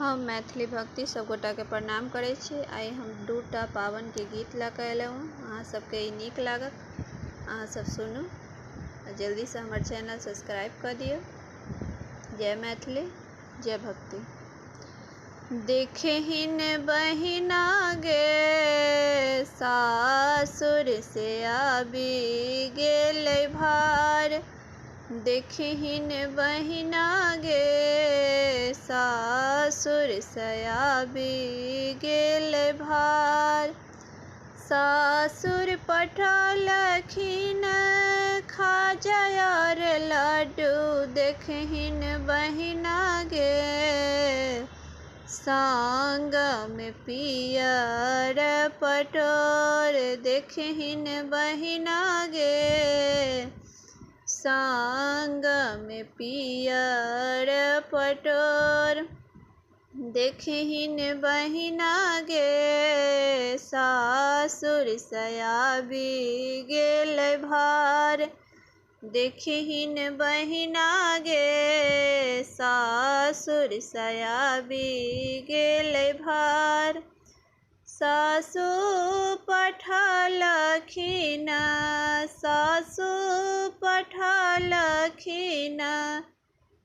हम मैथिली भक्ति सबगोटा के प्रणाम करे छी। आई हम दूटा पावन के गीत ला के अयलहुँ। अहाँ सबके ई नीक लागत, अहाँ सब सुनू। जल्दी से हमार चैनल सब्सक्राइब कर दियो। जय मैथिली, जय भक्ति। देखहिन बहिना गे सासुर से आबि गेलै भार। देखहिन बहिना गे सासुर से आबि गेलै भार। सासुर पठौलखिन खाजा और लड्डू, देखहिन बहिना गे संग में पियर पटोर। देखहिन बहिना गे संग में पियर पटोर। देखहिन बहिना गे सासुर से आबि गेलै भार। देखहिन बहिना गे सासुर से आबि गेलै भार। सासु पठौलखिन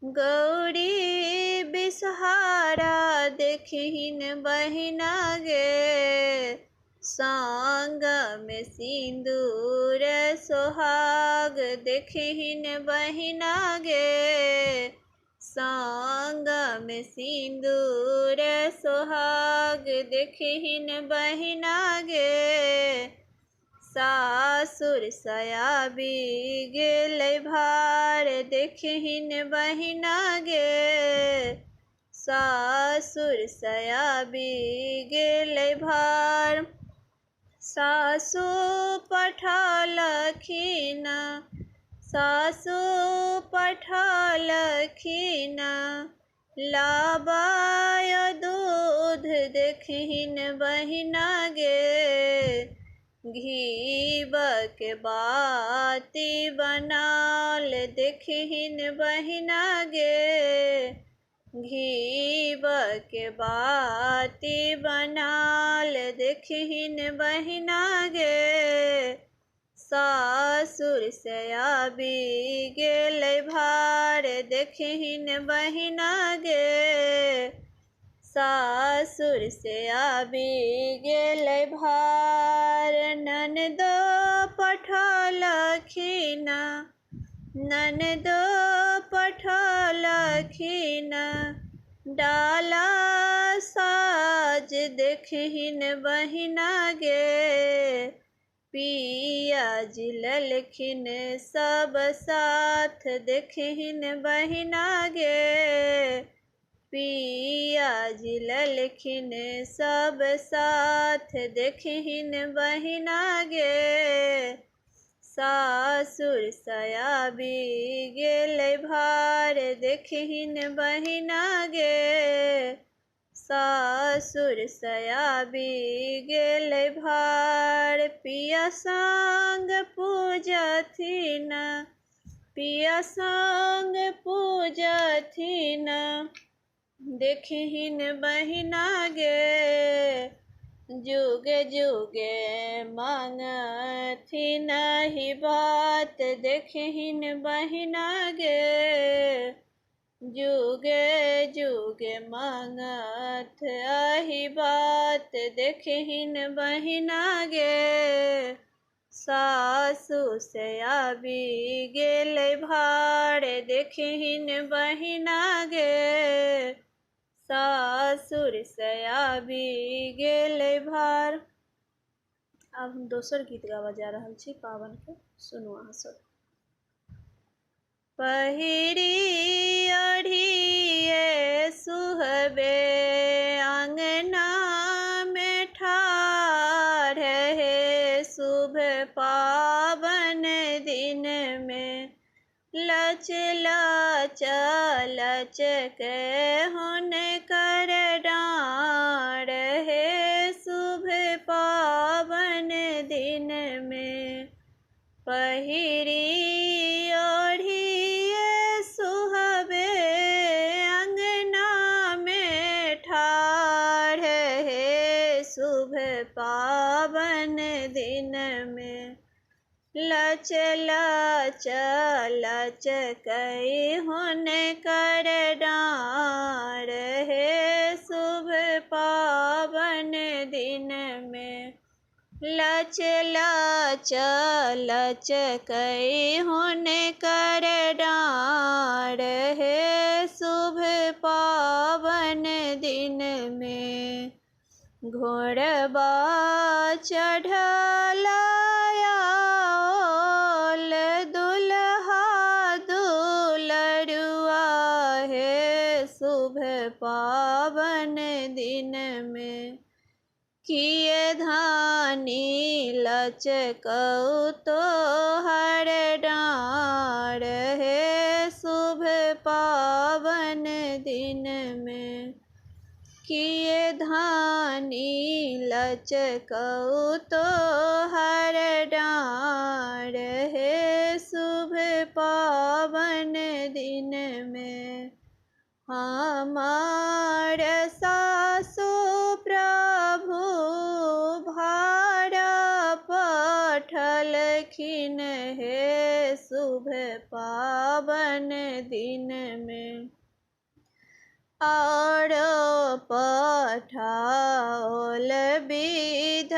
गौरी बिसहारा। देखहिन बहिना गे संग में सिंदूर सोहाग। देखहिन बहिना गे संग में सिंदूर सोहाग। देखहिन बहिना गे सासुर से आबि गेलै भार। देखहिन बहिना गे सासुर से आबि गेलै भार। सासु पठौलखिन लाबाय दूध। देखहिन बहिना गे घीब के बाती बनाल। देखहिन बहिना गे घीब के बाती बनाल। देखहिन बहिना गे सासुर से आबि गेलै भार। देखहिन बहिना गे सासुर से आबि गेलै भार। ननदो पठौलखिन डाला साज। देखहिन बहिना गे पिया जी लेलखिन सब साथ। देखहिन बहिना गे पिया जी लेलखिन सब साथ। देखहिन बहिना गे सासुर से आबि गेलै भार। देखहिन बहिना गे सासुर से आबि गेलै भार। पिया संग पूजथिन देखहिन बहिना गे जुगे जुगे मांगथिन ही बात। देखहिन बहिना गे जुगे जुगे मांगथ अहि बात। देखहिन बहिना गे सासु से आबि गेलै भार। देखहिन बहिना गे सासुर से आबि गेलै भार। अब हम दोसर गीत गावा जा रहल छी पावन के, सुनू अहाँ सब। पहिरी ओढ़िए सुहबे अंगना में ठाढ़ है। शुभ पावन दिन में लच लच के हुनकर डाँड़ है। शुभ पावन दिन में पहिरी ओढ़िए सुहबे अंगना में ठाढ़ पावन दिन में। लच लच लच कई हुन कर डार है शुभ पावन दिन में। लच लच लच कई हुन कर डार है शुभ पावन दिन में। घोड़बा चढ़ला दुल्हा दुलरुआ है शुभ पावन दिन में। किए धानी लचकऊ तो हर डार है शुभ पावन दिन में। किए धानी लचकऊ तो हर डार है शुभ पावन दिन में। हमार सासु प्रभु भाड़ा पठलखिन है शुभ पावन दिन में। और पठाओल विध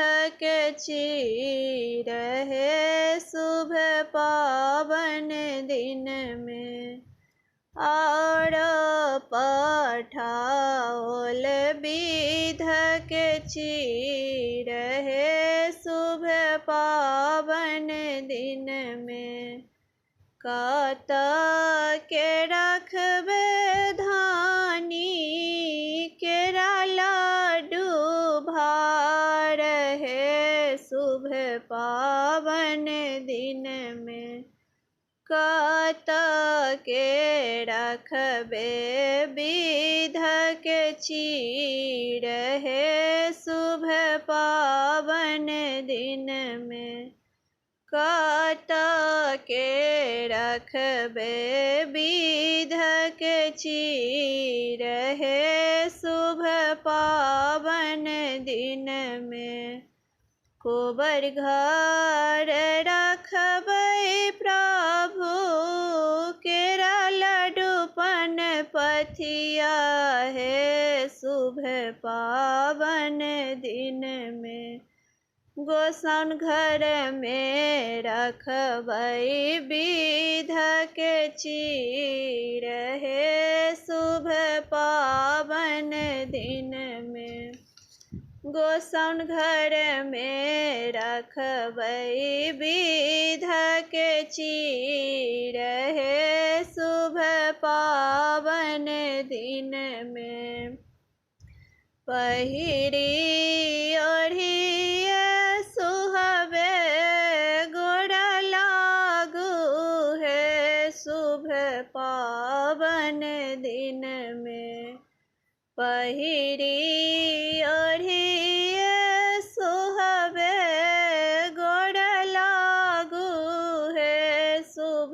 के चीर है शुभ पावन दिन में। और पठाओल विध के चीर है शुभ पावन दिन में। कत के रखबे धानी केरा लाडू भार है शुभ पावन दिन में। कत के रखबे विध के चीर है शुभ पावन दिन में। कत के रखबे विध के चीर है शुभ पावन दिन में। कोबर घर रखबै प्रभु केरा लड्डूपन पथिया है शुभ पावन दिन में। गोसाउन घर में रखबै विध के चीर है शुभ पावन दिन में। गोसाउन घर में रखबै विध के चीर है शुभ पावन दिन में। पहिरी ओढ़िए सुहबे गोड़ लागू है शुभ पावन दिन में। पहिरी ओढ़िए सुहबे गोड़ लागू है शुभ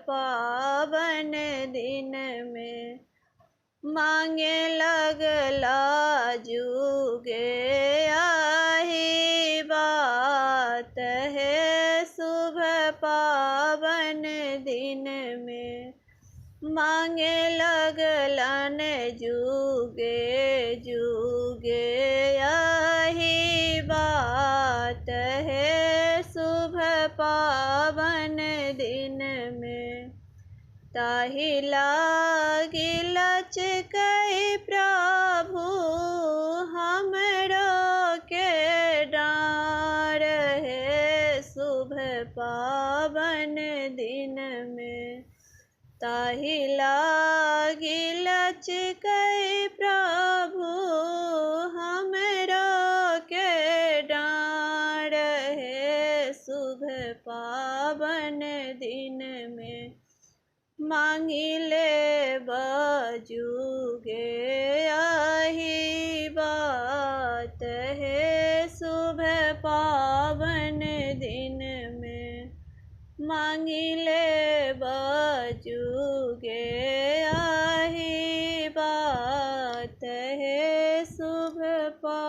पावन दिन में। मांगे लगला जुगे आही बात है शुभ पावन दिन में। मांगे लगलन जुगे जुगे आही बात है शुभ पावन दिन में। ताहि लागी लचकै प्रभु हमरो के डार है शुभ पावन दिन में। ताहि लागी लचकै प्रभु हमरो के डार है शुभ पावन दिन में। मांगी ले बजुगे आही बात है शुभ पावन दिन में। मांगी ले बजुगे आही बात है शुभ पावन